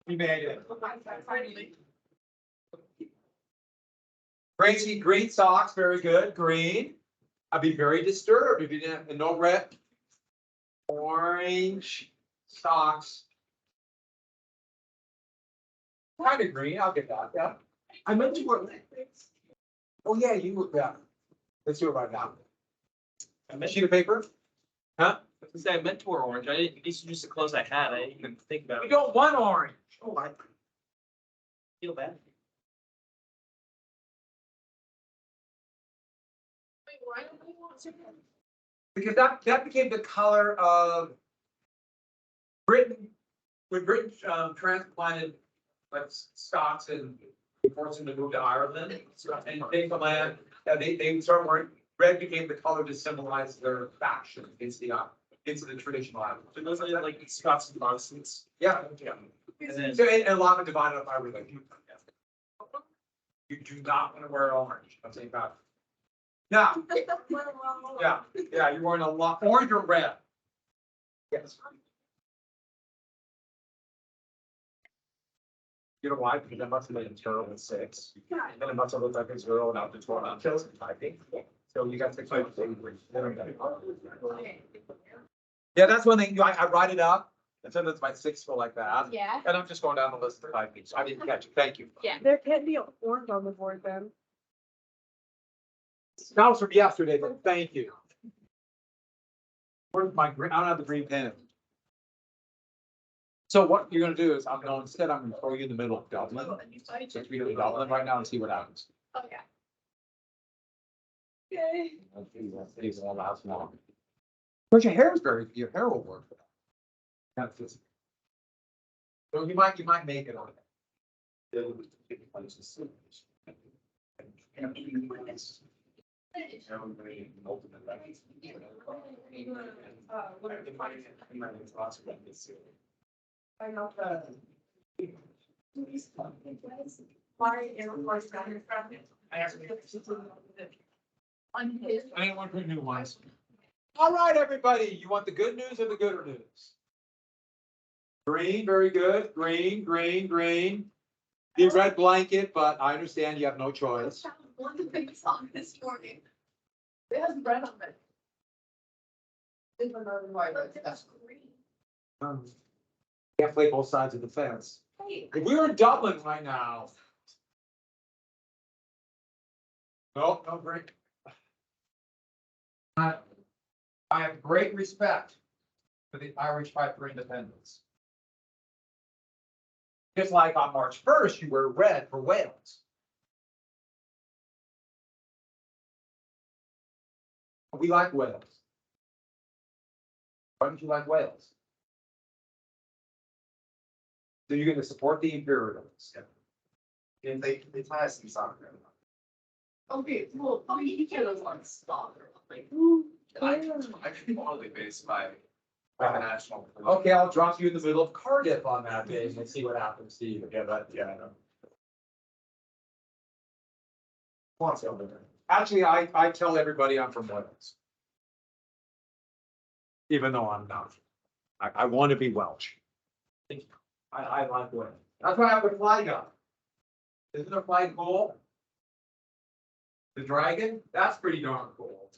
We made it. Finally. Gracie, green socks, very good. Green. I'd be very disturbed if you didn't have no red. Orange socks. Kind of green, I'll get that, yeah. I meant you were. Oh, yeah, you would, yeah. Let's do it right now. A sheet of paper? Huh? I meant to wear orange. I didn't, these are just the clothes I had. I didn't even think about We it. don't want orange. Oh, I Feel bad. Wait, why don't we want to? because that became the color of when Britain transplanted like Scots and forced them to move to Ireland and take the land, they started wearing, red became the color to symbolize their faction against the traditional Ireland. So those are like Scots and Protestants. Yeah. And then, So, and a lot of it divided up by religion. You do not want to wear orange, I'm saying that. Now, yeah, you're wearing a lot, orange or red. Yes. You know why? Because that must have been a terrible 6. And it must have looked like a 0 and out to 12 on kills, I think. So you got 6. Yeah, that's one thing, I write it up, and sometimes my 6 go like that. Yeah. And I'm just going down the list of 5 things. I didn't catch it, thank you. Yeah. There can't be an orange on the board then. That was from yesterday, but thank you. Where's my green, I don't have the green pen. So what you're gonna do is, I'm going, instead, I'm gonna throw you in the middle of Dublin. So you're in Dublin right now and see what happens. Oh, yeah. Yay. These all last long. But your hair is your hair will work for that. That's just. So you might make it on it. On his. I didn't want to put new ones. All right, everybody, you want the good news or the gooder news? Green, very good. Green, green, green. The red blanket, but I understand you have no choice. One of the things on this morning. It has bread on it. It's another white, that's green. Can't play both sides of the fence. Hey. If we were in Dublin right now. No, no, great. I have great respect for the Irish fight for independence. Just like on March 1st, you wear red for Wales. We like Wales. Why don't you like Wales? So you're gonna support the Imperials. and they play us in soccer. Okay, well, you can't have one stalker, like. I could be morally based by national. Okay, I'll drop you in the middle of Cardiff on that day and see what happens to you. Yeah, I know. Actually, I tell everybody I'm from Wales. Even though I'm not. I want to be Welsh. I like Wales. That's why I have the flag up. Isn't the flag cool? The dragon, that's pretty darn cool.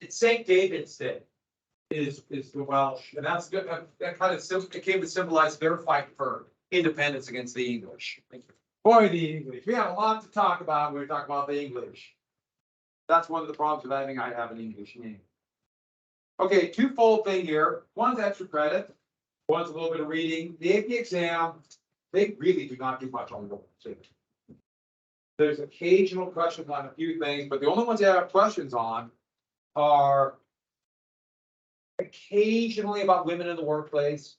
It's St. David's Day is the Welsh, and that's good. That kind of it came to symbolize their fight for independence against the English. Boy, the English. We have a lot to talk about when we talk about the English. That's one of the problems with having I have an English name. Okay, twofold thing here. One's extra credit. One's a little bit of reading. The AP exam, they really do not do much on the board. There's occasional questions on a few things, but the only ones that have questions on are occasionally about women in the workplace,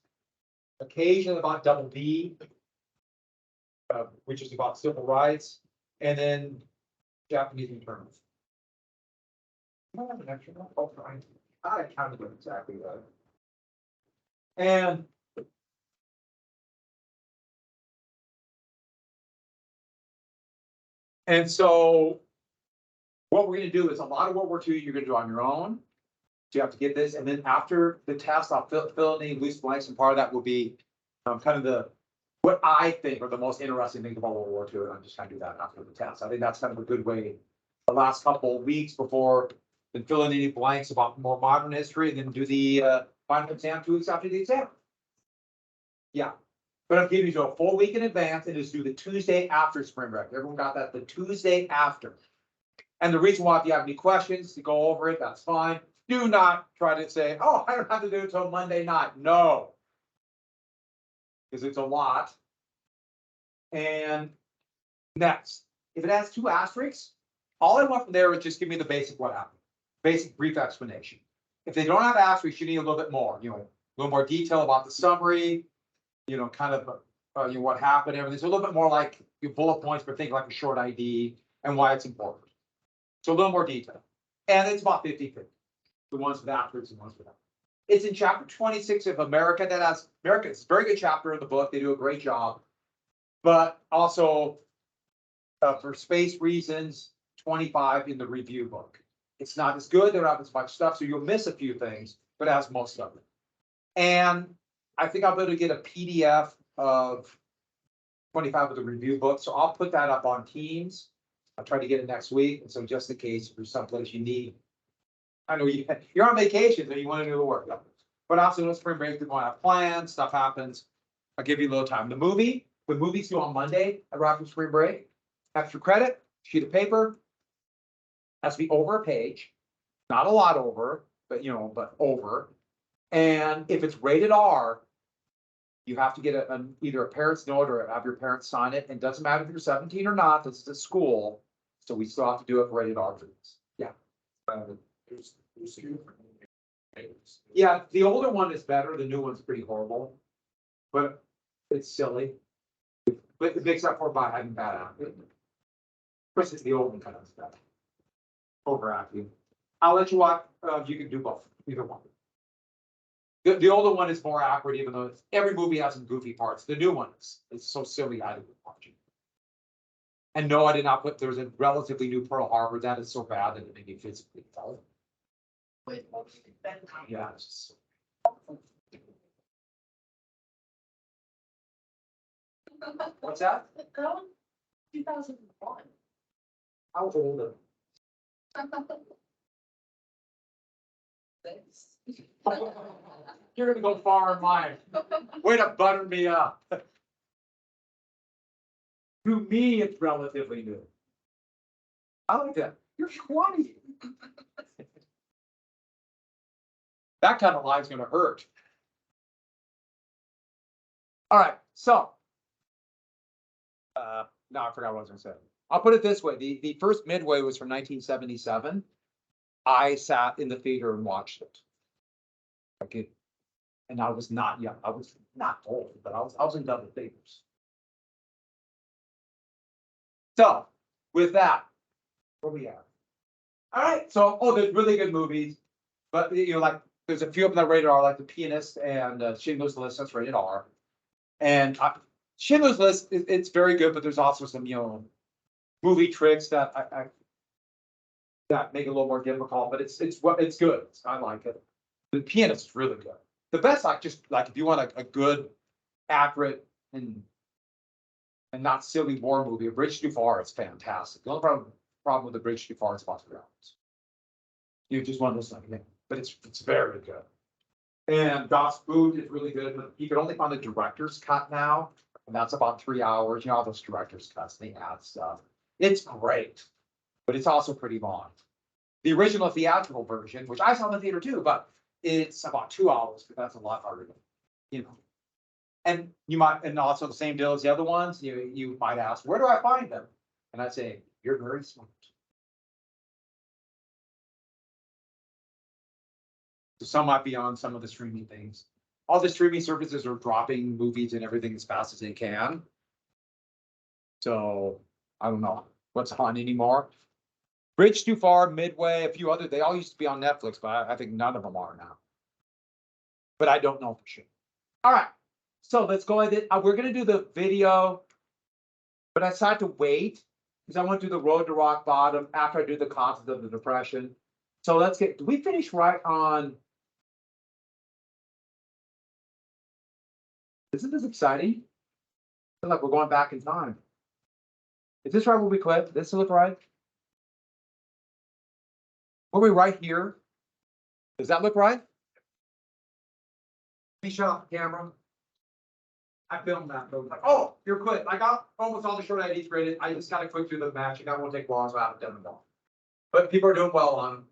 occasionally about double D, which is about civil rights, and then Japanese terms. I have an extra one. Oh, fine. I counted it exactly right. And so what we're gonna do is a lot of World War II you're gonna do on your own. So you have to get this, and then after the test, I'll fill in any loose blanks, and part of that will be kind of what I think are the most interesting things about World War II, and I'm just gonna do that after the test. I think that's kind of a good way, the last couple of weeks before, then fill in any blanks about more modern history, and then do the final exam 2 weeks after the exam. Yeah, but I'm giving you a full week in advance, and just do the Tuesday after spring break. Everyone got that? The Tuesday after. And the reason why, if you have any questions to go over it, that's fine. Do not try to say, oh, I don't have to do it until Monday night. No. Because it's a lot. And next, if it has 2 asterisks, all I want from there is just give me the basic what happened. Basic brief explanation. If they don't have asterisks, you need a little bit more, a little more detail about the summary, kind of, what happened, everything. So a little bit more like your bullet points, but think like a short ID and why it's important. So a little more detail. And it's about 50/50. The ones with asterisks and ones without. It's in chapter 26 of America. It's a very good chapter in the book. They do a great job. But also, for space reasons, 25 in the review book. It's not as good. There aren't as much stuff, so you'll miss a few things, but it has most of it. And I think I'll be able to get a PDF of 25 of the review book, so I'll put that up on Teams. I'll try to get it next week, and so just in case there's someplace you need. I know you're on vacation, so you want to do the work. But also, no spring break, we're going to have plans, stuff happens. I'll give you a little time. The movies due on Monday, right from spring break. Extra credit, sheet of paper. Has to be over a page, not a lot over, but but over. And if it's rated R, you have to get either a parent's note or have your parents sign it. And it doesn't matter if you're 17 or not, this is a school. So we still have to do it for rated R for this. Yeah. Yeah, the older one is better. The new one's pretty horrible. But it's silly. But it makes up for it by having bad acting. Of course, it's the old one kind of stuff. Overacting. I'll let you watch. You can do both, either one. The older one is more awkward, even though every movie has some goofy parts. The new one is so silly. I didn't watch it. And no, I did not put. There's a relatively new Pearl Harbor that is so bad that it made me physically ill. Wait, Yeah. It's just, what's that? 2001. How old? You're gonna go far in mine. Way to butter me up. To me, it's relatively new. I like that. You're 20. That kind of lie's gonna hurt. All right, so. No, I forgot what I was gonna say. I'll put it this way. The first Midway was from 1977. I sat in the theater and watched it. Okay. And I was not young. I was not old, but I was in double figures. So with that, where we at? All right. So there's really good movies, but like there's a few of them that rated R, like The Pianist and Schindler's List. That's rated R. And Schindler's List, it's very good, but there's also some movie tricks that that make it a little more difficult. But it's good. I like it. The Pianist is really good. The best, just if you want a good, accurate, and not silly war movie, A Bridge Too Far is fantastic. The only problem with The Bridge Too Far is about 3 hours. You just want to listen to it, but it's very good. And Das Boot is really good, but you can only find the director's cut now, and that's about 3 hours. All those director's cuts, they add stuff. It's great, but it's also pretty long. The original theatrical version, which I saw in the theater too, but it's about 2 hours, but that's a lot harder, And you might, and also the same deal as the other ones, you might ask, where do I find them? And I'd say, you're very smart. So some might be on some of the streaming things. All the streaming services are dropping movies and everything as fast as they can. So I don't know what's on anymore. Bridge Too Far, Midway, a few other, they all used to be on Netflix, but I think none of them are now. But I don't know for sure. All right, so let's go ahead. We're gonna do the video, but I decided to wait because I want to do the Road to Rock Bottom after I do the causes of the depression. So do we finish right on? Isn't this exciting? I feel like we're going back in time. Is this right where we quit? Does this look right? Were we right here? Does that look right? Let me shut off the camera. I filmed that. Oh, you're quit. I got almost all the short IDs graded. I just got to quick through the match. That won't take long, so I haven't done them all. But people are doing well on them.